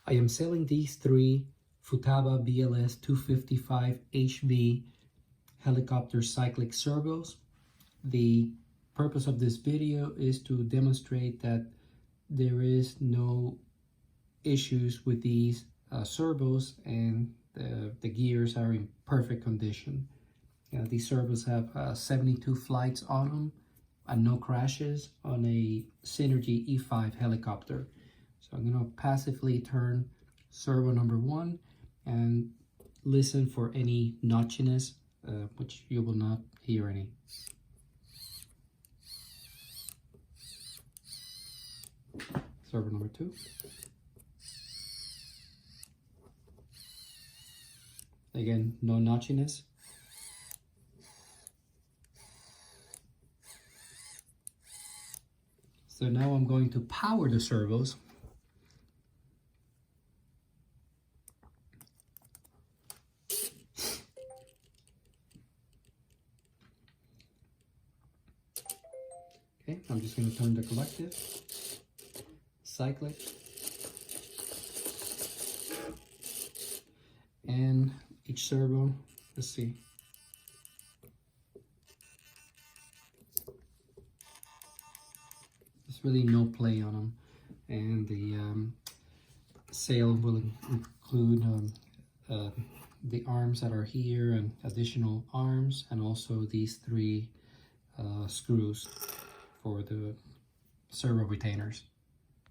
I am selling these three Futaba BLS255HV helicopter cyclic servos. The purpose of this video is to demonstrate that there is no issues with these servos, and the gears are in perfect condition. These servos have 72 flights on them and no crashes on a Synergy E5 helicopter. So I'm going to passively turn servo number 1 and listen for any notchiness, which you will not hear any. Servo number 2. Again, no notchiness. So now I'm going to power the servos. Okay, I'm just going to turn the collective, cyclic, and each servo, let's see. There's really no play on them, and the sail will include the arms that are here and additional arms, and also these 3 screws for the servo retainers.